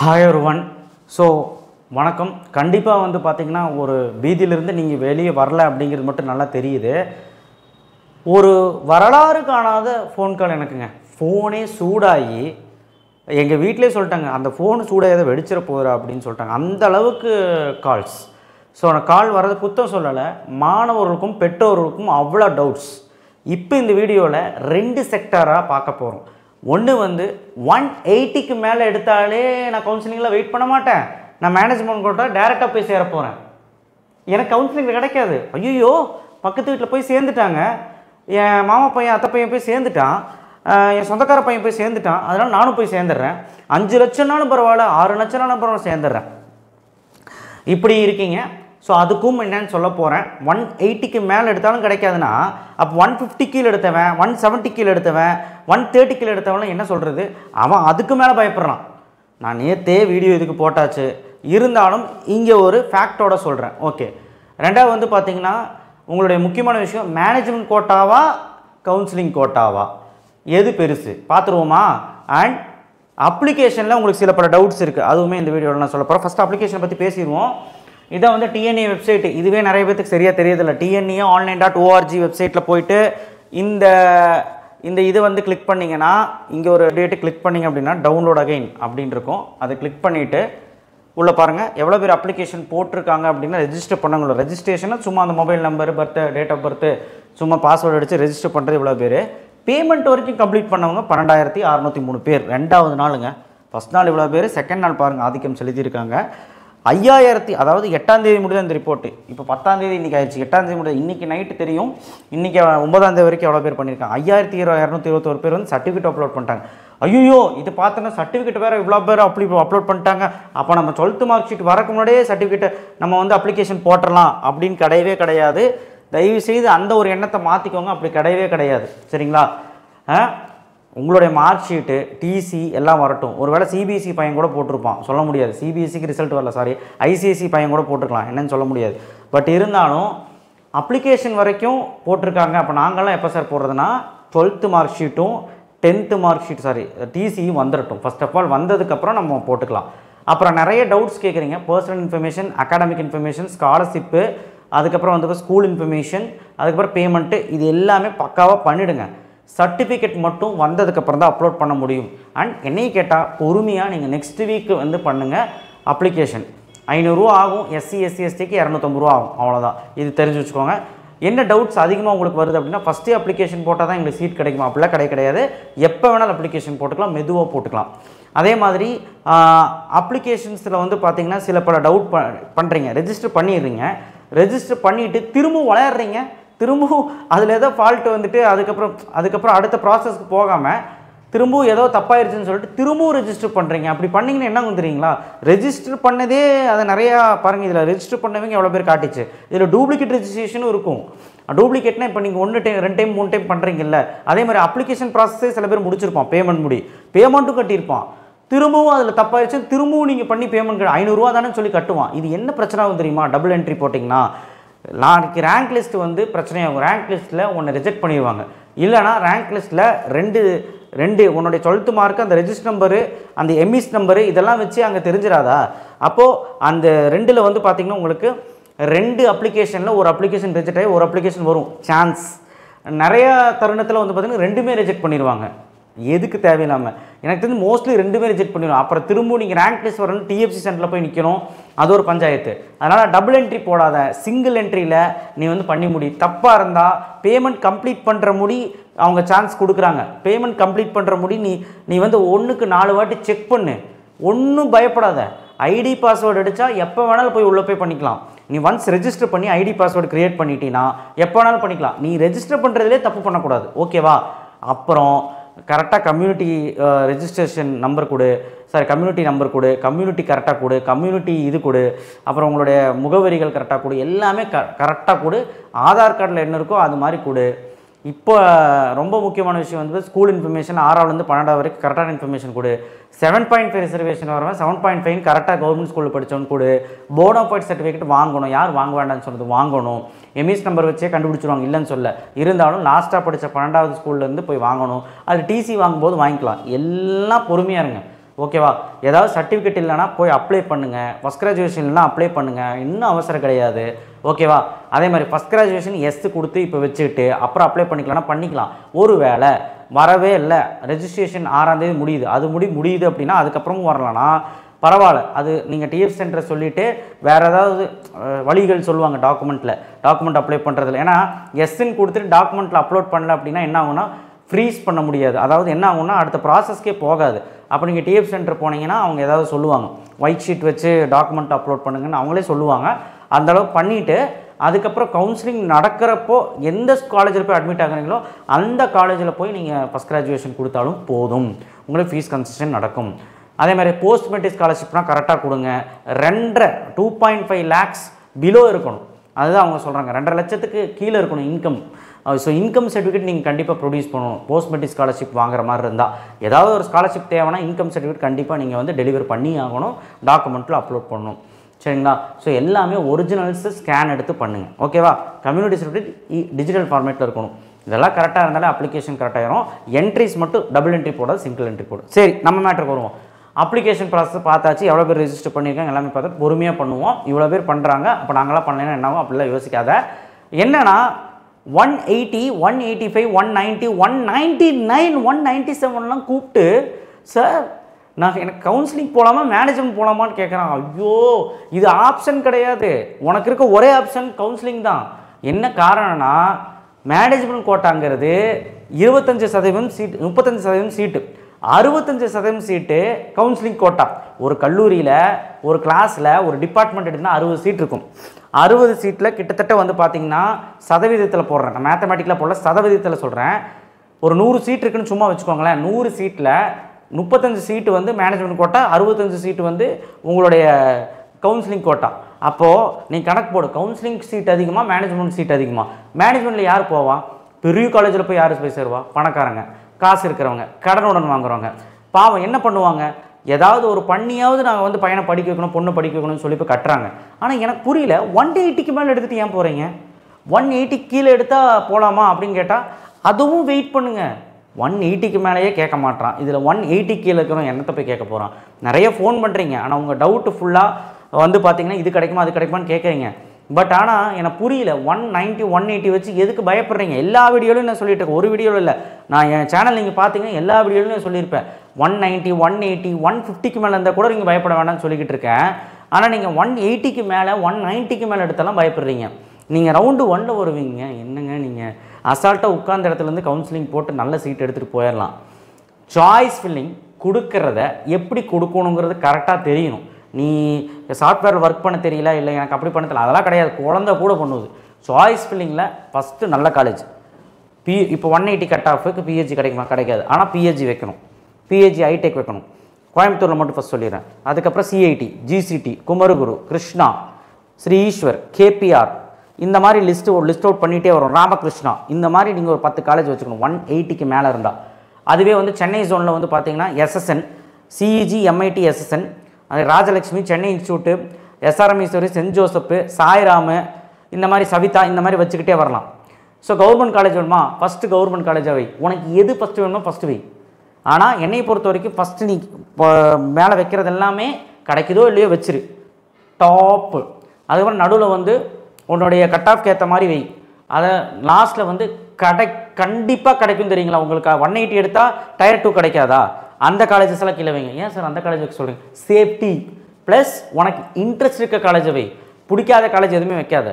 Hi everyone. So வணக்கம். கண்டிப்பாக வந்து பார்த்திங்கன்னா ஒரு பீதியிலிருந்து நீங்கள் வெளியே வரல அப்படிங்கிறது மட்டும் நல்லா தெரியுது. ஒரு வரலாறு காணாத ஃபோன் கால் எனக்குங்க. ஃபோனே சூடாகி எங்கள் வீட்டிலே சொல்லிட்டாங்க, அந்த ஃபோனு சூடாக எதை வெடிச்சிட போகிற அப்படின்னு சொல்லிட்டாங்க. அந்த அளவுக்கு கால்ஸ். ஸோ நான் கால் வர்றது குத்தம் சொல்லலை, மாணவர்களுக்கும் பெற்றோர்களுக்கும் அவ்வளோ டவுட்ஸ். இப்போ இந்த வீடியோவில் 2 செக்டாராக பார்க்க போகிறோம். ஒன்று வந்து 180க்கு மேலே எடுத்தாலே நான் கவுன்சிலிங்கில் வெயிட் பண்ண மாட்டேன், நான் மேனேஜ்மெண்ட் கோட்டா டேரெக்டாக போய் சேர போகிறேன், எனக்கு கவுன்சிலிங் கிடைக்காது. ஐயோ பக்கத்து வீட்டில் போய் சேர்ந்துட்டாங்க, என் மாமா பையன் அத்தை பையன் போய் சேர்ந்துட்டான், என் சொந்தக்கார பையன் போய் சேர்ந்துட்டான், அதனால் நானும் போய் சேர்ந்துடுறேன். 5 லட்சம்னாலும் பரவாயில்ல, 6 லட்சம்னாலும் பரவாயில்ல, சேர்ந்துடுறேன். இப்படி இருக்கீங்க. ஸோ அதுக்கும் என்னன்னு சொல்ல போகிறேன். 180க்கு மேலே எடுத்தாலும் கிடைக்காதுன்னா அப்போ 150 கீழே எடுத்தவன், 170 கீழே எடுத்தவன், 130 கீழே எடுத்தவன் என்ன சொல்கிறது? அவன் அதுக்கு மேலே பயப்படுறான். நான் நேற்றே வீடியோ இதுக்கு போட்டாச்சு, இருந்தாலும் இங்கே ஒரு ஃபேக்டோட சொல்கிறேன். ஓகே. ரெண்டாவது வந்து பார்த்திங்கன்னா உங்களுடைய முக்கியமான விஷயம், மேனேஜ்மெண்ட் கோட்டாவா கவுன்சிலிங் கோட்டாவா எது பெருசு பார்த்துருவோமா? அண்ட் அப்ளிகேஷனில் உங்களுக்கு சில பல டவுட்ஸ் இருக்குது, அதுவுமே இந்த வீடியோவில் நான் சொல்ல போகிறேன். ஃபஸ்ட்டு அப்ளிகேஷனை பற்றி பேசிடுவோம். இதை வந்து டிஎன்ஏ வெப்சைட்டு, இதுவே நிறைய பேருக்கு சரியாக தெரியதில்லை. டிஎன்ஏ online.org வெப்சைட்டில் போயிட்டு இந்த இது வந்து கிளிக் பண்ணிங்கன்னா, இங்கே ஒரு டேட்டு கிளிக் பண்ணிங்க அப்படின்னா டவுன்லோட் அகைன் அப்படின்னு இருக்கும். அதை கிளிக் பண்ணிவிட்டு உள்ளே பாருங்கள் எவ்வளோ பேர் அப்ளிகேஷன் போட்டிருக்காங்க அப்படின்னா ரெஜிஸ்டர் பண்ணவங்களோ. ரெஜிஸ்ட்ரேஷனை சும்மா அந்த mobile number, birth, date of birth, சும்மா பாஸ்வேர்டு அடித்து ரெஜிஸ்டர் பண்ணுறது இவ்வளோ பேர். பேமெண்ட் வரைக்கும் கம்ப்ளீட் பண்ணவங்க 12,603 பேர். 2வது நாளுங்க. ஃபஸ்ட் நாள் இவ்வளோ பேர், செகண்ட் நாள் பாருங்கள் ஆதிக்கம் செலுத்தியிருக்காங்க. 5,000, அதாவது 8ஆம் தேதி முடிதான் இந்த ரிப்போர்ட்டு. இப்போ 10ஆம் தேதி இன்றைக்கி ஆயிடுச்சு, 8ஆம் தேதி முடியாது, இன்றைக்கி நைட்டு தெரியும். இன்றைக்கி 9ஆம் தேதி வரைக்கும் எவ்வளோ பேர் பண்ணியிருக்காங்க? 5,221 பேர் வந்து சர்டிஃபிகேட் அப்லோட் பண்ணிட்டாங்க. ஐயோ இது பார்த்தோன்னா சர்டிஃபிகேட் வேறு இவ்வளோ பேர் அப்லோட் பண்ணிட்டாங்க, அப்போ நம்ம 12th மார்க் ஷீட் வரக்கு முன்னாடியே சர்டிஃபிகேட்டை நம்ம வந்து அப்ளிகேஷன் போட்டுடலாம் அப்படின்னு கிடையவே கிடையாது. தயவுசெய்து அந்த ஒரு எண்ணத்தை மாற்றிக்கோங்க. அப்படி கிடையவே கிடையாது, சரிங்களா? உங்களுடைய மார்க் ஷீட்டு, டிசி எல்லாம் வரட்டும். ஒருவேளை சிபிஎஸ்சி பையன் கூட போட்டிருப்பான், சொல்ல முடியாது. சிபிஎஸ்சிக்கு ரிசல்ட் வரல, சாரி, ஐசிஎஸ்சி பையன் கூட போட்டிருக்கலாம், என்னன்னு சொல்ல முடியாது. பட் இருந்தாலும் அப்ளிகேஷன் வரைக்கும் போட்டிருக்காங்க. அப்போ நாங்கள்லாம் எப்போ சார் போடுறதுன்னா 12th மார்க் ஷீட்டும் 10th மார்க் ஷீட், சாரி, டிசியும் வந்துடட்டும். ஃபர்ஸ்ட் ஆஃப் ஆல் வந்ததுக்கப்புறம் நம்ம போட்டுக்கலாம். அப்புறம் நிறைய டவுட்ஸ் கேட்குறீங்க. Personal information, academic information, scholarship, அதுக்கப்புறம் வந்து ஸ்கூல் இன்ஃபர்மேஷன், அதுக்கப்புறம் பேமெண்ட்டு, இது எல்லாமே பக்காவாக பண்ணிவிடுங்க. சர்டிஃபிகேட் மட்டும் வந்ததுக்கப்புறம் தான் அப்லோட் பண்ண முடியும். அண்ட் என்னையை கேட்டால் பொறுமையாக நீங்கள் நெக்ஸ்ட் வீக் வந்து பண்ணுங்கள். அப்ளிகேஷன் 500 ரூபா ஆகும், எஸ்சி எஸ்டிக்கு 250 ரூபா ஆகும், அவ்வளோதான். இது தெரிஞ்சு வச்சுக்கோங்க. என்ன டவுட்ஸ் அதிகமாக உங்களுக்கு வருது அப்படின்னா, ஃபஸ்ட்டே அப்ளிகேஷன் போட்டால் தான் எங்களுக்கு சீட் கிடைக்குமா? அப்படிலாம் கிடையாது. எப்போ வேணாலும் அப்ளிகேஷன் போட்டுக்கலாம், மெதுவாக போட்டுக்கலாம். அதே மாதிரி அப்ளிகேஷன்ஸில் வந்து பார்த்திங்கன்னா சில பல டவுட் பண்ணுறீங்க, ரெஜிஸ்டர் பண்ணிடுறீங்க, ரெஜிஸ்டர் பண்ணிவிட்டு திரும்பவும் விளையாடுறீங்க, திரும்பவும் அதில் ஏதோ ஃபால்ட்டு வந்துட்டு அதுக்கப்புறம் அடுத்த ப்ராசஸ்க்கு போகாமல் திரும்பவும் ஏதோ தப்பாயிருச்சுன்னு சொல்லிட்டு திரும்பவும் ரெஜிஸ்டர் பண்ணுறீங்க. அப்படி பண்ணிங்கன்னா என்ன வந்துடுறீங்களா? ரெஜிஸ்டர் பண்ணதே அதை நிறையா பாருங்கள். இதில் ரெஜிஸ்டர் பண்ணவங்க எவ்வளோ பேர் காட்டிச்சு. இதில் டூப்ளிகேட் ரெஜிஸ்ட்ரேஷனும் இருக்கும். டூப்ளிகேட்னா இப்போ நீங்கள் 1 டைம் 2 டைம் 3 டைம் பண்ணுறீங்கல்ல, அதே மாதிரி அப்ளிகேஷன் ப்ராசஸே சில பேர் முடிச்சிருப்பான், பேமெண்ட்டும் கட்டியிருப்பான், திரும்பவும் அதில் தப்பாயிருச்சு, திரும்பவும் நீங்கள் பண்ணி பேமெண்ட் 500 ரூபா தானே சொல்லி கட்டுவான். இது என்ன பிரச்சனை ஆகும் தெரியுமா? டபுள் என்ட்ரி போட்டிங்கன்னா நாளைக்கு ரேங்க் லிஸ்ட் வந்து பிரச்சனையாகும். ரேங்க் லிஸ்ட்டில் ஒன்று ரிஜெக்ட் பண்ணிடுவாங்க. இல்லைனா ரேங்க் லிஸ்ட்டில் ரெண்டு உன்னுடைய 12th மார்க்கு, அந்த ரெஜிஸ்டர் நம்பரு, அந்த எம்இஸ் நம்பரு, இதெல்லாம் வச்சு அங்கே தெரிஞ்சிடாதா? அப்போது அந்த 2ல் வந்து பார்த்திங்கன்னா உங்களுக்கு 2 அப்ளிகேஷனில் ஒரு அப்ளிகேஷன் ரிஜெக்ட் ஆகி ஒரு அப்ளிகேஷன் வரும் சான்ஸ். நிறையா தருணத்தில் வந்து பார்த்திங்கன்னா 2மே ரிஜெக்ட் பண்ணிடுவாங்க. எதுக்கு தேவையில்லாமல்? எனக்கு தெரிஞ்சு மோஸ்ட்லி 2மே ரிஜெக்ட் பண்ணிடுவோம். அப்புறம் திரும்பவும் நீங்கள் ரேங்க் லிஸ்ட் வரணும், டிஎஃப்சி சென்டரில் போய் நிற்கணும், அது ஒரு பஞ்சாயத்து. அதனால் டபுள் என்ட்ரி போடாத, சிங்கிள் என்ட்ரியில் நீ வந்து பண்ணி முடி. தப்பாக இருந்தால் பேமெண்ட் கம்ப்ளீட் பண்ணுற முடி அவங்க சான்ஸ் கொடுக்குறாங்க. பேமெண்ட் கம்ப்ளீட் பண்ணுற முடி நீ வந்து 1க்கு 4 வாட்டி செக் பண்ணு, ஒன்றும் பயப்படாத. ஐடி பாஸ்வேர்டு அடித்தா எப்போ வேணாலும் போய் உள்ளே போய் பண்ணிக்கலாம். நீ ஒன்ஸ் ரெஜிஸ்டர் பண்ணி ஐடி பாஸ்வேர்டு க்ரியேட் பண்ணிட்டீங்கன்னா எப்போ வேணாலும் பண்ணிக்கலாம். நீ ரெஜிஸ்டர் பண்ணுறதுலே தப்பு பண்ணக்கூடாது, ஓகேவா? அப்புறம் கரெக்டாக கம்யூனிட்டி ரெஜிஸ்ட்ரேஷன் நம்பர் கொடு, சாரி கம்யூனிட்டி நம்பர் கொடு, கம்யூனிட்டி கரெக்டாக கொடு, கம்யூனிட்டி இது கொடு, அப்புறம் உங்களுடைய முகவரிகள் கரெக்டாக கொடு, எல்லாமே கரெக்டாக கொடு. ஆதார் கார்டில் என்ன இருக்கோ அது மாதிரி கொடு. இப்போ ரொம்ப முக்கியமான விஷயம் வந்து ஸ்கூல் இன்ஃபர்மேஷன் 6ஆவதுலேருந்து 12ஆவது வரைக்கும் கரெக்டான இன்ஃபர்மேஷன் கொடு. 7.5 ரிசர்வேஷன் வரவன் 7.5 கரெக்டாக கவர்மெண்ட் ஸ்கூலில் படித்தவன் கொடு. போனோஃபைட் சர்டிஃபிகேட் வாங்கணும். யார் வாங்க வேண்டாம்னு சொன்னது? வாங்கணும். எம்இஸ் நம்பர் வச்சே கண்டுபிடிச்சிருவாங்க, இல்லைன்னு சொல்ல. இருந்தாலும் லாஸ்ட்டாக படித்த 12ஆவது ஸ்கூல்லேருந்து போய் வாங்கணும். அது டிசி வாங்கும்போது வாங்கிக்கலாம். எல்லாம் பொறுமையாக இருங்க. ஓகேவா? ஏதாவது சர்டிஃபிகேட் இல்லைனா போய் அப்ளை பண்ணுங்கள். ஃபஸ்ட் கிராஜுவேஷன் இல்லைனா அப்ளை பண்ணுங்கள், இன்னும் அவசரம் கிடையாது. ஓகேவா? அதே மாதிரி ஃபஸ்ட் கிராஜுவேஷன் எஸ் கொடுத்து இப்போ வச்சுக்கிட்டு அப்புறம் அப்ளை பண்ணிக்கலாம்னா பண்ணிக்கலாம். ஒரு வேளை வரவே இல்லை, ரெஜிஸ்ட்ரேஷன் 6ஆம் தேதி முடியுது, அது முடியுது அப்படின்னா அதுக்கப்புறமும் வரலாம்னா பரவாயில்ல. அது நீங்கள் டிஎஃப் சென்டரை சொல்லிவிட்டு வேறு ஏதாவது வழிகள் சொல்லுவாங்க டாக்குமெண்ட் அப்ளை பண்ணுறதுல. ஏன்னா எஸ்ன்னு கொடுத்துட்டு டாக்குமெண்ட்டில் அப்லோட் பண்ணல அப்படின்னா என்ன ஆகும்னா ஃப்ரீஸ் பண்ண முடியாது. அதாவது என்ன ஆகும்னா அடுத்த ப்ராசஸ்க்கே போகாது. அப்போ நீங்கள் டிஎஃப் சென்டர் போனீங்கன்னா அவங்க ஏதாவது சொல்லுவாங்க, ஒயிட் ஷீட் வச்சு டாக்குமெண்ட் அப்லோட் பண்ணுங்கன்னு அவங்களே சொல்லுவாங்க. அந்தளவு பண்ணிவிட்டு அதுக்கப்புறம் கவுன்சிலிங் நடக்கிறப்போ எந்த காலேஜில் போய் அட்மிட் ஆகுறீங்களோ அந்த காலேஜில் போய் நீங்கள் ஃபஸ்ட் கிராஜுவேஷன் கொடுத்தாலும் போதும், உங்களுக்கு ஃபீஸ் கன்செஷன் நடக்கும். அதே மாதிரி போஸ்ட் மெட்ரிக் ஸ்காலர்ஷிப்னால் கரெக்டாக கொடுங்க. 2.5 lakhs பிலோ இருக்கணும். அதுதான் அவங்க சொல்கிறாங்க, 2.5 லட்சத்துக்கு கீழே இருக்கணும் இன்கம். ஸோ இன்கம் சர்டிஃபிகேட் நீங்கள் கண்டிப்பாக ப்ரொடியூஸ் பண்ணணும். போஸ்ட் மெட்ரிக் ஸ்காலர்ஷிப் வாங்குற மாதிரி இருந்தால் ஏதாவது ஒரு ஸ்காலர்ஷிப் தேவைன்னா இன்கம் சர்டிஃபிகேட் கண்டிப்பாக நீங்கள் வந்து டெலிவரி பண்ணி ஆகணும், டாக்குமெண்ட்டில் அப்லோட் பண்ணணும். சரிங்களா? ஸோ எல்லாமே ஒரிஜினல்ஸு ஸ்கேன் எடுத்து பண்ணுங்கள். ஓகேவா? கம்யூனிட்டி சர்டிஃபிகேட் டிஜிட்டல் ஃபார்மேட்டில் இருக்கணும். இதெல்லாம் கரெக்டாக இருந்தாலே அப்ளிகேஷன் கரெக்டாகிடும். என்ட்ரிஸ் மட்டும் டபுள் என்ட்ரி போடாது, சிங்கிள் என்ட்ரி போடும். சரி, நம்ம மேட்டருக்கு வருவோம். அப்ளிகேஷன் ப்ராசஸ் பார்த்தாச்சு, எவ்வளோ பேர் ரெஜிஸ்டர் பண்ணியிருக்காங்க எல்லாமே பார்த்து பொறுமையாக பண்ணுவோம். இவ்வளோ பேர் பண்ணுறாங்க, அப்போ நாங்களாம் பண்ணலைன்னா என்னாவும் அப்படிலாம் யோசிக்காத. என்னன்னா 180, 185, 190, 199, 197லாம் கூப்பிட்டு சார் நான் எனக்கு கவுன்சிலிங் போகலாமா மேனேஜ்மெண்ட் போகலாமான்னு கேட்குறான். ஐயோ, இது ஆப்ஷன் கிடையாது, உனக்கு இருக்க ஒரே ஆப்ஷன் கவுன்சிலிங் தான். என்ன காரணம்னா மேனேஜ்மெண்ட் கோட்டாங்கிறது 25% சீட்டு, 35% சீட்டு, 65% சீட்டு கவுன்சிலிங் கோட்டா. ஒரு கல்லூரியில் ஒரு கிளாஸில் ஒரு டிபார்ட்மெண்ட் எடுத்துனா 60 சீட் இருக்கும். 60 சீட்டில் கிட்டத்தட்ட வந்து பார்த்திங்கன்னா சதவீதத்தில் போடுறேன், நான் மேத்தமேட்டிக்கில் போடல, சதவீதத்தில் சொல்கிறேன். ஒரு 100 சீட் இருக்குன்னு சும்மா வச்சுக்கோங்களேன். 100 சீட்டில் 35 சீட்டு வந்து மேனேஜ்மெண்ட் கோட்டா, 65 சீட்டு வந்து உங்களுடைய கவுன்சிலிங் கோட்டா. அப்போது நீ கணக்கு போடு, கவுன்சிலிங் சீட் அதிகமாக மேனேஜ்மெண்ட் சீட் அதிகமாக. மேனேஜ்மெண்ட்டில் யார் போவா? பெரிய காலேஜில் போய் யார் போய் சேருவா? பணக்காரங்க, காசு இருக்கிறவங்க, கடனுடன் வாங்குறவங்க. பாவம் என்ன பண்ணுவாங்க? ஏதாவது ஒரு பண்ணியாவது நாங்கள் வந்து பையனை படிக்க வைக்கணும், பொண்ணை படிக்க வைக்கணும்னு சொல்லி போய் கட்டுறாங்க. ஆனால் எனக்கு புரியல, 180க்கு மேலே எடுத்துகிட்டு ஏன் போகிறீங்க? 180 கீழே எடுத்தால் போகலாமா அப்படின்னு கேட்டால் அதுவும் வெயிட் பண்ணுங்கள். 180க்கு மேலேயே கேட்க மாட்டான். இதில் 180 கீழே இருக்கிறோம் என்னத்தை போய் கேட்க போகிறான்? நிறைய ஃபோன் பண்ணுறீங்க, ஆனால் உங்கள் டவுட்டு ஃபுல்லாக வந்து பார்த்தீங்கன்னா இது கிடைக்குமா அது கிடைக்குமான்னு கேட்குறீங்க. பட் ஆனால் எனக்கு புரியல, 190 180 வச்சு எதுக்கு பயப்படுறீங்க? எல்லா வீடியோலையும் நான் சொல்லிட்டு இருக்கேன், ஒரு வீடியோவில் இல்லை, நான் என் சேனல் நீங்கள் பார்த்தீங்கன்னா எல்லா வீடியோலையும் நான் சொல்லியிருப்பேன். 190 180 150க்கு மேலே இருந்தால் கூட நீங்கள் பயப்பட வேண்டாம்னு சொல்லிக்கிட்டு இருக்கேன். ஆனால் நீங்கள் 180க்கு மேலே 190க்கு மேலே எடுத்தாலும் பயப்படுறீங்க. நீங்கள் ரவுண்டு 1ல் வருவீங்க. என்னங்க நீங்கள் அசால்ட்டாக உட்கார்ந்த இடத்துலேருந்து கவுன்சிலிங் போட்டு நல்ல சீட் எடுத்துகிட்டு போயிடலாம். சாய்ஸ் ஃபில்லிங் கொடுக்கறத எப்படி கொடுக்கணுங்கிறது கரெக்டாக தெரியணும். நீ சாஃப்ட்வேர் ஒர்க் பண்ண தெரியல, இல்லை எனக்கு அப்படி பண்ண தெரியல, அதெல்லாம் கிடையாது, குழந்தை கூட பண்ணுவது. சாய்ஸ் ஃபில்லிங்கில் ஃபஸ்ட்டு நல்ல காலேஜ் இப்போ 180 கட் ஆஃபுக்கு பிஹெச்சி கிடைக்குமா? கிடைக்காது. ஆனால் பிஹெச்சி வைக்கணும், பிஹெச்சி ஐடெக் வைக்கணும். கோயம்புத்தூரில் மட்டும் ஃபஸ்ட் சொல்லிடுறேன். அதுக்கப்புறம் CIT, GCT, Kumaraguru, Krishna, Sri Eswar, KPR, இந்த மாதிரி லிஸ்ட் அவுட் பண்ணிகிட்டே வரும். ராமகிருஷ்ணா, இந்த மாதிரி நீங்கள் ஒரு 10 காலேஜ் வச்சுக்கணும் 180க்கு மேலே இருந்தால். அதுவே வந்து சென்னை ஜோனில் வந்து பார்த்தீங்கன்னா எஸ்எஸ்என், சிஇஜி, எம்ஐடி, எஸ்எஸ்என், அது Rajalakshmi, Chennai institute, SRM Easwari, saint Joseph, Sairam, இந்த மாதிரி சவிதா, இந்த மாதிரி வச்சுக்கிட்டே வரலாம். ஸோ கவர்மெண்ட் காலேஜ் வேணுமா? ஃபஸ்ட்டு கவர்மெண்ட் காலேஜாக வை. உனக்கு எது ஃபஸ்ட்டு வேணுமோ ஃபஸ்ட்டு வை. ஆனால் என்னை பொறுத்த வரைக்கும் ஃபஸ்ட்டு நீ மேலே வைக்கிறது எல்லாமே கிடைக்குதோ இல்லையோ வச்சிரு, டாப்பு. அதுக்கப்புறம் நடுவில் வந்து உன்னுடைய கட் ஆஃப்க்கு ஏற்ற மாதிரி வை. அதை லாஸ்ட்டில் வந்து கண்டிப்பாக கிடைக்கும். தெரியுங்களா உங்களுக்கு? 180 எடுத்தால் டயர் 2 கிடைக்காதா? அந்த காலேஜஸ் எல்லாம் கீழே வைங்க. ஏன் சார் அந்த காலேஜுக்கு சொல்கிறீங்க? சேஃப்டி ப்ளஸ் உனக்கு இன்ட்ரெஸ்ட் இருக்க காலேஜை வை, பிடிக்காத காலேஜ் எதுவுமே வைக்காத.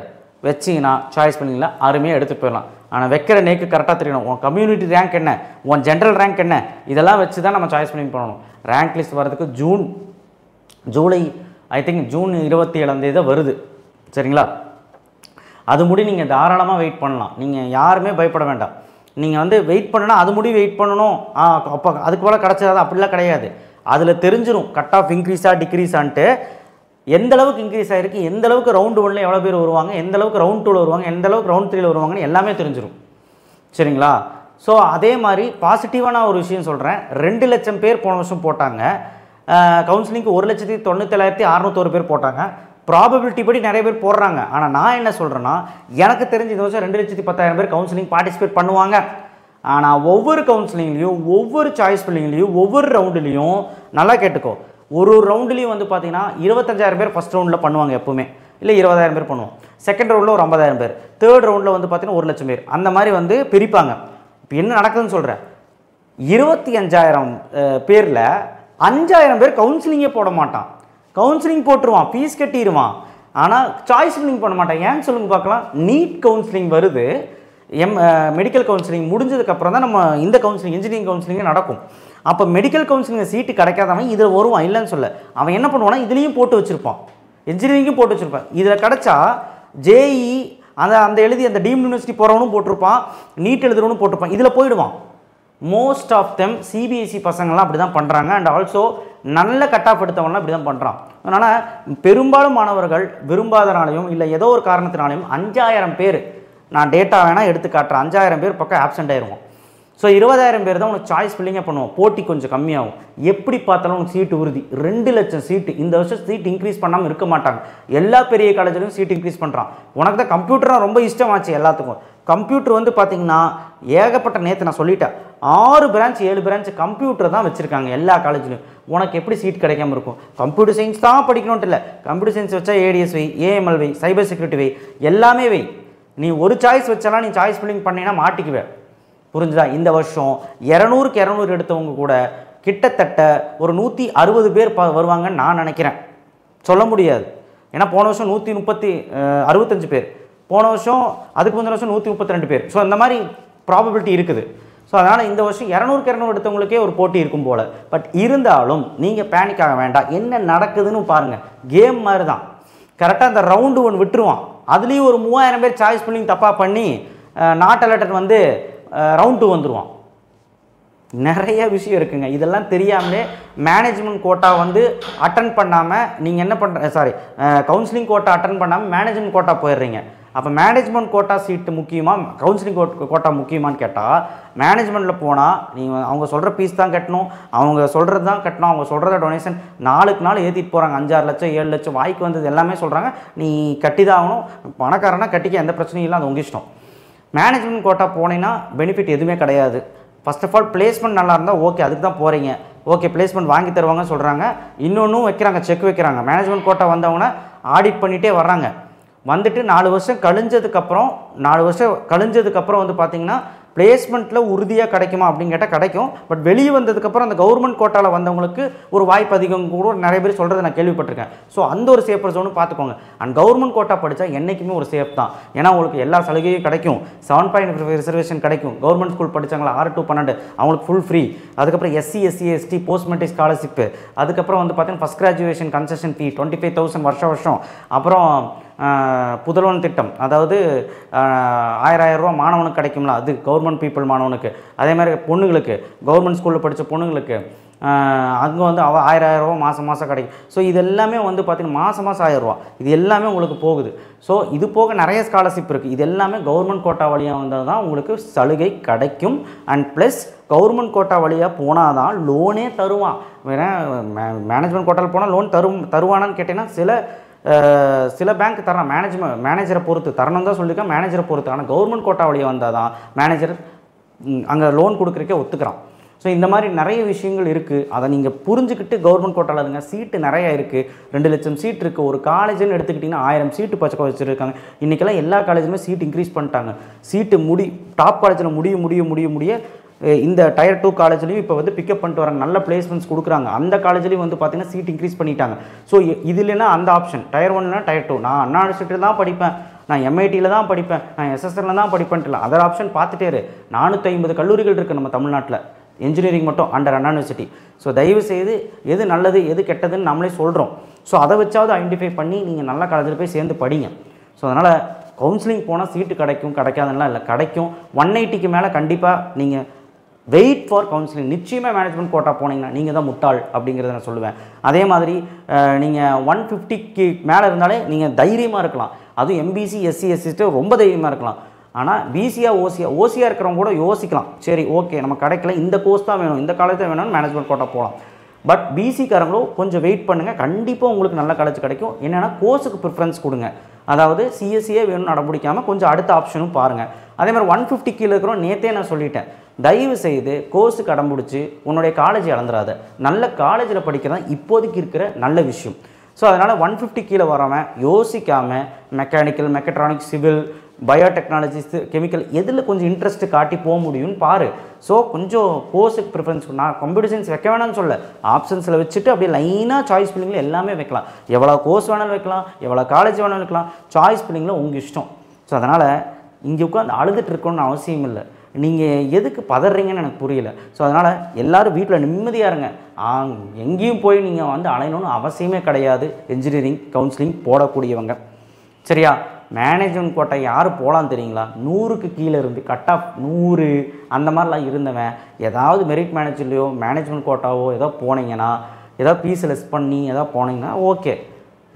வச்சிங்கன்னா சாய்ஸ் பண்ணிங்களா அருமையாக எடுத்துகிட்டு போயிடலாம். ஆனால் வைக்கிற நேக்கு கரெக்டாக தெரியணும். உன் கம்யூனிட்டி ரேங்க் என்ன, உன் ஜென்ரல் ரேங்க் என்ன, இதெல்லாம் வச்சு தான் நம்ம சாய்ஸ் பண்ணி பண்ணணும். ரேங்க் லிஸ்ட் வரதுக்கு ஜூலை ஐ திங்க் ஜூன் 27 தான் வருது. சரிங்களா? அது முடி நீங்கள் தாராளமாக வெயிட் பண்ணலாம். நீங்கள் யாருமே பயப்பட வேண்டாம். நீங்கள் வந்து வெயிட் பண்ணணும்னா அது முடி வெயிட் பண்ணணும், அப்போ அதுக்கு போல் கிடச்சது அப்படிலாம் கிடையாது. அதில் தெரிஞ்சிடும் கட் ஆஃப் இன்க்ரீஸாக டிக்ரீஸான்ட்டு. எந்த அளவுக்கு இன்க்ரீஸ் ஆகிருக்கு, எந்த அளவுக்கு ரவுண்டு 1ல் எவ்வளோ பேர் வருவாங்க, எந்த அளவுக்கு ரவுண்ட் 2ல் வருவாங்க, எந்த அளவுக்கு ரவுண்ட் 3ல் வருவாங்கன்னு எல்லாமே தெரிஞ்சிடும். சரிங்களா? ஸோ அதே மாதிரி பாசிட்டிவான ஒரு விஷயம் சொல்கிறேன். 2 லட்சம் பேர் போன வருஷம் போட்டாங்க கவுன்சிலிங்க்கு. 1,97,601 பேர் போட்டாங்க. ப்ராபபிலிட்டி படி நிறைய பேர் போடுறாங்க. ஆனால் நான் என்ன சொல்கிறேன்னா, எனக்கு தெரிஞ்ச இந்த வருஷம் 2,10,000 பேர் கவுன்சிலிங் பார்ட்டிசிபேட் பண்ணுவாங்க. ஆனால் ஒவ்வொரு கவுன்சிலிங்லேயும் ஒவ்வொரு சாய்ஸ் ஃபில்லிங்லேயும் ஒவ்வொரு ரவுண்டுலேயும் நல்லா கேட்டுக்கோ, ஒரு ரவுண்டுலேயும் வந்து பார்த்தீங்கன்னா 25,000 பேர் ஃபஸ்ட் ரவுண்டில் பண்ணுவாங்க எப்போவுமே, இல்லை 20,000 பேர் பண்ணுவோம். செகண்ட் ரவுண்டில் ஒரு 50,000 பேர், தேர்ட் ரவுண்டில் வந்து பார்த்தீங்கன்னா 1,00,000 பேர், அந்த மாதிரி வந்து பிரிப்பாங்க. இப்போ என்ன நடக்குதுன்னு சொல்கிறேன், 25,000 பேரில் 5,000 பேர் கவுன்சிலிங்கே போட மாட்டான். கவுன்சிலிங் போட்டுருவான், ஃபீஸ் கட்டிடுவான், ஆனால் சாய்ஸ் ஃபில்லிங் பண்ண மாட்டான். ஏன்னு சொல்லுங்க பார்க்கலாம். நீட் கவுன்சிலிங் வருது, மெடிக்கல் கவுன்சிலிங் முடிஞ்சதுக்கப்புறம் தான் நம்ம இந்த கவுன்சிலிங் இன்ஜினியரிங் கவுன்சிலிங்கே நடக்கும். அப்போ மெடிக்கல் கவுன்சிலிங் சீட்டு கிடைக்காதவன் இதில் வருவான், இல்லைன்னு சொல்ல. அவன் என்ன பண்ணுவான்னா இதுலேயும் போட்டு வச்சுருப்பான், இன்ஜினியரிங்கும் போட்டு வச்சுருப்பான். இதில் கிடச்சா ஜேஇ அந்த எழுதி அந்த டீம்டு யூனிவர்சிட்டி போகிறவனும் போட்டிருப்பான், நீட் எழுதுறவனும் போட்டிருப்பான், இதில் போயிடுவான். மோஸ்ட் ஆஃப் தெம் சிபிஎஸ்சி பசங்கள்லாம் அப்படி தான் பண்ணுறாங்க. அண்ட் ஆல்சோ நல்ல கட் ஆஃப் எடுத்தவங்களாம் இப்படி தான் பண்ணுறான். அதனால் பெரும்பாலும் மாணவர்கள் விரும்பாதனாலையும் இல்லை ஏதோ ஒரு காரணத்தினாலையும் 5,000 பேர், நான் டேட்டா வேணால் எடுத்து காட்டுறேன், 5,000 பேர் பக்கம் ஆப்சென்ட் ஆயிடுவோம். ஸோ 20,000 பேர் தான் உனக்கு சாய்ஸ் ஃபில்லிங்கே பண்ணுவோம். போட்டி கொஞ்சம் கம்மியாகும். எப்படி பார்த்தாலும் உனக்கு சீட்டு உறுதி. 2,00,000 சீட்டு இந்த வருஷம் சீட் இன்க்ரீஸ் பண்ணாமல் இருக்க மாட்டாங்க. எல்லா பெரிய காலேஜ்லையும் சீட் இன்க்ரீஸ் பண்ணுறான். உனக்கு தான் கம்ப்யூட்டராக ரொம்ப இஷ்டமாச்சு எல்லாத்துக்கும். கம்ப்யூட்டர் வந்து பார்த்தீங்கன்னா ஏகப்பட்ட, நேற்று நான் சொல்லிட்டேன், 6 பிரான்ச் 7 பிரான்ச் கம்ப்யூட்டர் தான் வச்சுருக்காங்க எல்லா காலேஜ்லையும். உனக்கு எப்படி சீட் கிடைக்காம இருக்கும்? கம்ப்யூட்டர் சயின்ஸ் தான் படிக்கணும்ட்டு இல்லை, கம்ப்யூட்டர் சயின்ஸ் வச்சா ஏடிஎஸ் வை, ஏஎம்எல் வை, சைபர் செக்யூரிட்டி வை, எல்லாமே வை. நீ ஒரு சாய்ஸ் வச்சாலாம் நீ சாய்ஸ் ஃபில்லிங் பண்ணினா மாட்டிக்குவே. புரிஞ்சுதா? இந்த வருஷம் 200க்கு 200 எடுத்தவங்க கூட கிட்டத்தட்ட ஒரு 160 பேர் வருவாங்கன்னு நான் நினைக்கிறேன். சொல்ல முடியாது, ஏன்னா போன வருஷம் 165 பேர், போன வருஷம் அதுக்கு முந்தின வருஷம் 132 பேர். ஸோ அந்த மாதிரி ப்ராபபிலிட்டி இருக்குது. ஸோ அதனால் இந்த வருஷம் 200க்கு 200 எடுத்தவங்களுக்கே ஒரு போட்டி இருக்கும் போல். பட் இருந்தாலும் நீங்கள் பேனிக் ஆக வேண்டாம். என்ன நடக்குதுன்னு பாருங்கள். கேம் மாதிரி தான். கரெக்டாக அந்த ரவுண்டு 1 விட்டுருவான். அதுலேயும் ஒரு 3,000 பேர் சாய்ஸ் ஃபில்லிங் தப்பாக பண்ணி நாட் அலர்டட் வந்து ரவுண்ட் 2 வந்துடுவான். நிறைய விஷயம் இருக்குங்க. இதெல்லாம் தெரியாமலே மேனேஜ்மெண்ட் கோட்டா வந்து அட்டன் பண்ணாமல் நீங்கள் என்ன பண்ணுற கவுன்சிலிங் கோட்டா அட்டன் பண்ணாமல் மேனேஜ்மெண்ட் கோட்டா போயிடுறீங்க. அப்போ மேனேஜ்மெண்ட் கோட்டா சீட்டு முக்கியமா கவுன்சிலிங் கோட்டா முக்கியமானு கேட்டால், மேனேஜ்மெண்ட்டில் போனால் நீங்கள் அவங்க சொல்கிற ஃபீஸ் தான் கட்டணும், அவங்க சொல்கிறது தான் கட்டணும், அவங்க சொல்கிறத டொனேஷன் நாளுக்கு நாள் ஏற்றிட்டு போகிறாங்க. 5-6 லட்சம் 7 லட்சம் வாய்க்கு வந்தது எல்லாமே சொல்கிறாங்க. நீ கட்டி தான் ஆகணும், பணக்காரனா கட்டிக்க, எந்த பிரச்சனையும் இல்லை, அது உங்கள் இஷ்டம். மேனேஜ்மெண்ட் கோட்டா போனீங்கன்னா பெனிஃபிட் எதுவுமே கிடையாது. ஃபர்ஸ்ட் ஆஃப் ஆல் பிளேஸ்மெண்ட் நல்லா இருந்தால் ஓகே, அதுக்கு தான் போகிறீங்க, ஓகே பிளேஸ்மெண்ட் வாங்கி தருவாங்கன்னு சொல்கிறாங்க. இன்னொன்றும் வைக்கிறாங்க, செக் வைக்கிறாங்க. மேனேஜ்மெண்ட் கோட்டா வந்தவங்கன்னா ஆடிட் பண்ணிகிட்டே வர்றாங்க. வந்துட்டு 4 வருஷம் கழிஞ்சதுக்கப்புறம் வந்து பார்த்திங்கன்னா பிளேஸ்மெண்ட்டில் உறுதியாக கிடைக்குமா அப்படின்னு கேட்டால் கிடைக்கும். பட் வெளியே வந்ததுக்கப்புறம் அந்த கவர்மெண்ட் கோட்டாவில் வந்தவங்களுக்கு ஒரு வாய்ப்பு அதிகம் கூட நிறைய பேர் சொல்கிறத நான் கேள்விப்பட்டிருக்கேன். ஸோ அந்த ஒரு சேஃபர் ஜோனு பார்த்துக்கோங்க. அண்ட் கவர்மெண்ட் கோட்டா படித்தா என்றைக்குமே ஒரு சேஃப் தான். ஏன்னா உங்களுக்கு எல்லா சலுகையும் கிடைக்கும். 7.5 ரிசர்வேஷன் கிடைக்கும். கவர்மெண்ட் ஸ்கூல் படித்தாங்களா 6 to 12 அவங்களுக்கு ஃபுல் ஃப்ரீ. அதுக்கப்புறம் SC SC ST post matric scholarship. அதுக்கப்புறம் வந்து பார்த்தீங்கன்னா ஃபஸ்ட் கிராஜுவேஷன் கன்செஷன் ஃபீ 25,000 வருஷம். அப்புறம் புதல்வன் திட்டம், அதாவது 1000 ரூபா மாணவனுக்கு கிடைக்கும்ல, அது கவர்மெண்ட் பீப்புள் மாணவனுக்கு. அதே மாதிரி பொண்ணுங்களுக்கு, கவர்மெண்ட் ஸ்கூலில் படித்த பொண்ணுங்களுக்கு அங்கே வந்து 1000 ரூபா மாதம் கிடைக்கும். ஸோ இது எல்லாமே வந்து பார்த்திங்கன்னா மாதம் 1000 ரூபா இது எல்லாமே உங்களுக்கு போகுது. ஸோ இது போக நிறைய ஸ்காலர்ஷிப் இருக்குது. இது எல்லாமே கவர்மெண்ட் கோட்டா வழியாக வந்தால் தான் உங்களுக்கு சலுகை கிடைக்கும். அண்ட் ப்ளஸ் கவர்மெண்ட் கோட்டா வழியாக போனால் தான் லோனே தருவான். வேறு மேனேஜ்மெண்ட் கோட்டாவில் போனால் லோன் தருவானான்னு கேட்டிங்கன்னா சில பேங்க் தரலாம், மேனேஜரை பொறுத்து தரணும் தான் சொல்லியிருக்கேன், மேனேஜரை பொறுத்து. ஆனால் கவர்மெண்ட் கோட்டா வழியாக வந்தால் தான் மேனேஜர் அங்கே லோன் கொடுக்குறக்கே ஒத்துக்கிறான். ஸோ இந்த மாதிரி நிறைய விஷயங்கள் இருக்குது. அதை நீங்கள் புரிஞ்சுக்கிட்டு கவர்மெண்ட் கோட்டாவில் இருங்க. சீட்டு நிறையா இருக்குது, 2 லட்சம் சீட் இருக்குது. ஒரு காலேஜ்னு எடுத்துக்கிட்டிங்கன்னா 1000 சீட்டு பச்சை வச்சுருக்காங்க. இன்றைக்கெல்லாம் எல்லா காலேஜுமே சீட் இன்க்ரீஸ் பண்ணிட்டாங்க. சீட்டு டாப் காலேஜில் முடிய இந்த டயர் 2 காலேஜ்லையும் இப்போ வந்து பிக்கப் பண்ணிட்டு வராங்க, நல்ல பிளேஸ்மெண்ட்ஸ் கொடுக்குறாங்க. அந்த காலேஜ்லேயும் வந்து பார்த்தீங்கன்னா சீட் இன்க்ரீஸ் பண்ணிட்டாங்க. ஸோ இது இல்லைன்னா அந்த ஆப்ஷன் டயர் 1 டயர் 2, நான் அண்ணா யூனிவர்சிட்டியில் தான் படிப்பேன், நான் MITயில் தான் படிப்பேன், நான் SSRல தான் படிப்பேன்ட்டு அதர் ஆப்ஷன் பார்த்துட்டே 450 கல்லூரிகள் இருக்குது நம்ம தமிழ்நாட்டில், இன்ஜினியரிங் மட்டும் அண்டர் அண்ணா யூனிவர்சிட்டி. ஸோ தயவுசெய்து எது நல்லது எது கெட்டதுன்னு நம்மளே சொல்கிறோம். ஸோ அதை வச்சாவது ஐடென்டிஃபை பண்ணி நீங்கள் நல்ல காலேஜில் போய் சேர்ந்து படிங்க. ஸோ அதனால் கவுன்சிலிங் போனால் சீட்டு கிடைக்காதுன்னா இல்லை, கிடைக்கும். 180க்கு மேலே கண்டிப்பாக நீங்கள் வெயிட் ஃபார் கவுன்சிலிங். நிச்சயமாக மேனேஜ்மெண்ட் கோட்டா போனீங்கன்னா நீங்கள் தான் முட்டாள் அப்படிங்கிறத நான் சொல்லுவேன். அதே மாதிரி நீங்கள் 150க்கு மேலே இருந்தாலே நீங்கள் தைரியமாக இருக்கலாம். அதுவும் MBC SC SC ரொம்ப தைரியமாக இருக்கலாம். ஆனால் ஓசியாக இருக்கிறவங்க கூட யோசிக்கலாம், சரி ஓகே நம்ம கிடைக்கல, இந்த கோர்ஸ் தான் வேணும், இந்த காலேஜ் தான் வேணும்னு மேனேஜ்மெண்ட் கோட்டா போகலாம். பட் பிசிக்காரங்களும் கொஞ்சம் வெயிட் பண்ணுங்கள், கண்டிப்பாக உங்களுக்கு நல்ல காலேஜ் கிடைக்கும். என்னென்னா கோர்ஸுக்கு ப்ரிஃபரன்ஸ் கொடுங்க. அதாவது CSE வேணும்னு நடப்பிடிக்காமல் கொஞ்சம் அடுத்த ஆப்ஷனும் பாருங்கள். அதே மாதிரி 150 கீழே இருக்கிறோம். நேற்றே நான் சொல்லிட்டேன், தயவு செய்து கோர்ஸுக்கு அடம்பிடிச்சி உன்னுடைய காலேஜ் இழந்துடாத. நல்ல காலேஜில் படிக்கிறதான் இப்போதைக்கு இருக்கிற நல்ல விஷயம். ஸோ அதனால் 150 கீழே வராமல் யோசிக்காமல் mechanical, mechatronics, civil, biotechnologies, chemical எதில் கொஞ்சம் இன்ட்ரெஸ்ட்டு காட்டி போக முடியும்னு பாரு. ஸோ கொஞ்சம் கோர்ஸுக்கு ப்ரிஃபரன்ஸ். நான் கம்ப்யூட்டர் சயின்ஸ் வைக்க வேணாம்னு சொல்ல, ஆப்ஷன்ஸில் வச்சுட்டு அப்படியே லைனாக சாய்ஸ் பில்லிங்கில் எல்லாமே வைக்கலாம். எவ்வளோ கோர்ஸ் வேணாலும் வைக்கலாம், எவ்வளோ காலேஜ் வேணாலும் வைக்கலாம், சாய்ஸ் பில்லிங்கில் உங்கள் இஷ்டம். ஸோ அதனால் இங்கே உட்காந்து அழுதுட்டு இருக்கணும்னு அவசியம் இல்லை. நீங்கள் எதுக்கு பதறீங்கன்னு எனக்கு புரியல. ஸோ அதனால் எல்லோரும் வீட்டில் நிம்மதியாக இருங்க. எங்கேயும் போய் நீங்கள் வந்து அலையணும்னு அவசியமே கிடையாது. இன்ஜினியரிங் கவுன்சிலிங் போடக்கூடியவங்க சரியா? மேனேஜ்மெண்ட் கோட்டை யார் போகலான்னு தெரியுங்களா? 100க்கு கீழே இருந்து கட் ஆஃப் 100 அந்த மாதிரிலாம் இருந்தவன் ஏதாவது மெரிட் மேனேஜர்லையோ மேனேஜ்மெண்ட் கோட்டாவோ ஏதோ போனீங்கன்னா, ஏதோ ஃபீஸ் லெஸ் பண்ணி ஏதோ போனீங்கன்னா ஓகே.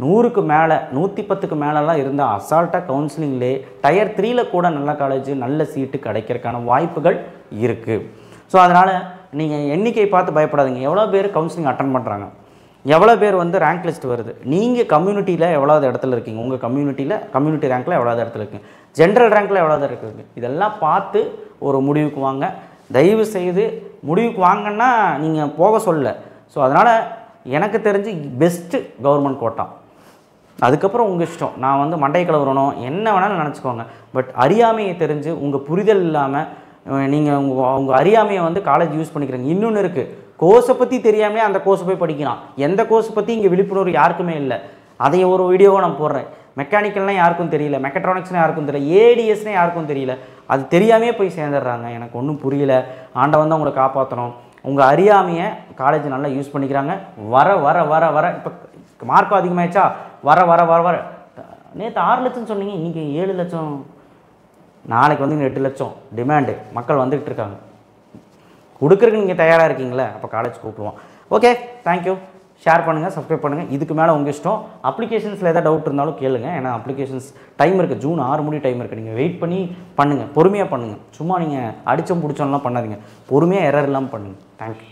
100க்கு மேலே 110க்கு மேலெலாம் இருந்தால் அசால்ட்டாக கவுன்சிலிங்லே டயர் 3ல கூட நல்ல காலேஜ் நல்ல சீட்டு கிடைக்கிறதுக்கான வாய்ப்புகள் இருக்குது. ஸோ அதனால் நீங்கள் எண்ணிக்கை பார்த்து பயப்படாதீங்க. எவ்வளோ பேர் கவுன்சிலிங் அட்டன் பண்ணுறாங்க, எவ்வளோ பேர் வந்து ரேங்க் லிஸ்ட் வருது, நீங்கள் கம்யூனிட்டியில் எவ்வளோது இடத்துல இருக்கீங்க, உங்கள் கம்யூனிட்டி ரேங்க்கில் எவ்வளோது இடத்துல இருக்கீங்க, ஜென்ரல் ரேங்க்கில் எவ்வளோது இருக்குதுங்க, இதெல்லாம் பார்த்து ஒரு முடிவுக்கு வாங்க. தயவு செய்து முடிவுக்கு வாங்கன்னா நீங்கள் போக சொல்ல. ஸோ அதனால் எனக்கு தெரிஞ்சு பெஸ்ட்டு கவர்மெண்ட் கோட்டா. அதுக்கப்புறம் உங்கள் இஷ்டம். நான் வந்து மண்டை கிளவுறணும் என்ன வேணாலும் நினச்சிக்கோங்க. பட் அறியாமையை தெரிஞ்சு உங்கள் புரிதல் இல்லாமல் நீங்கள் உங்கள் அறியாமையை வந்து காலேஜ் யூஸ் பண்ணிக்கிறீங்க. இன்னொன்று இருக்குது, கோர்ஸை பற்றி தெரியாமல் அந்த கோர்ஸை போய் படிக்கலாம். எந்த கோர்ஸை பற்றி இங்கே விழிப்புணர்வு யாருக்குமே இல்லை. அதை ஒரு வீடியோவை நான் போடுறேன். மெக்கானிக்கல்னால் யாருக்கும் தெரியல, மெக்கட்ரானிக்ஸ்னால் யாருக்கும் தெரியல, ஏடிஎஸ்னால் யாருக்கும் தெரியல. அது தெரியாமே போய் சேர்ந்துடுறாங்க. எனக்கு ஒன்றும் புரியல. ஆண்டவன் தான் உங்களை காப்பாற்றணும். உங்கள் அறியாமையை காலேஜ் நல்லா யூஸ் பண்ணிக்கிறாங்க. வர வர வர வர இப்போ மார்க்கும் அதிகமாகிடுச்சா, வர வர வர வர நேற்று 6 லட்சம் சொன்னீங்க, இன்றைக்கி 7 லட்சம், நாளைக்கு வந்து 8 லட்சம் டிமாண்டு மக்கள் வந்துகிட்டு இருக்காங்க. கொடுக்குறதுக்கு நீங்கள் தயாராக இருக்கீங்களே, அப்போ காலேஜ் கூப்பிடுவோம். Okay, thank you. ஷேர் பண்ணுங்கள், சப்ஸ்கிரைப் பண்ணுங்கள். இதுக்கு மேலே உங்கள் இஷ்டம். அப்ளிகேஷன்ஸில் எதாவது டவுட் இருந்தாலும் கேளுங்க. ஏன்னா அப்ளிகேஷன்ஸ் டைம் இருக்குது, ஜூன் 6 முடி டைம் இருக்குது. நீங்கள் வெயிட் பண்ணி பண்ணுங்கள், பொறுமையாக பண்ணுங்கள். சும்மா நீங்கள் அடித்தோம் பிடிச்சோம்லாம் பண்ணாதீங்க, பொறுமையாக எரர் இல்லாமல் பண்ணுங்கள். தேங்க்யூ.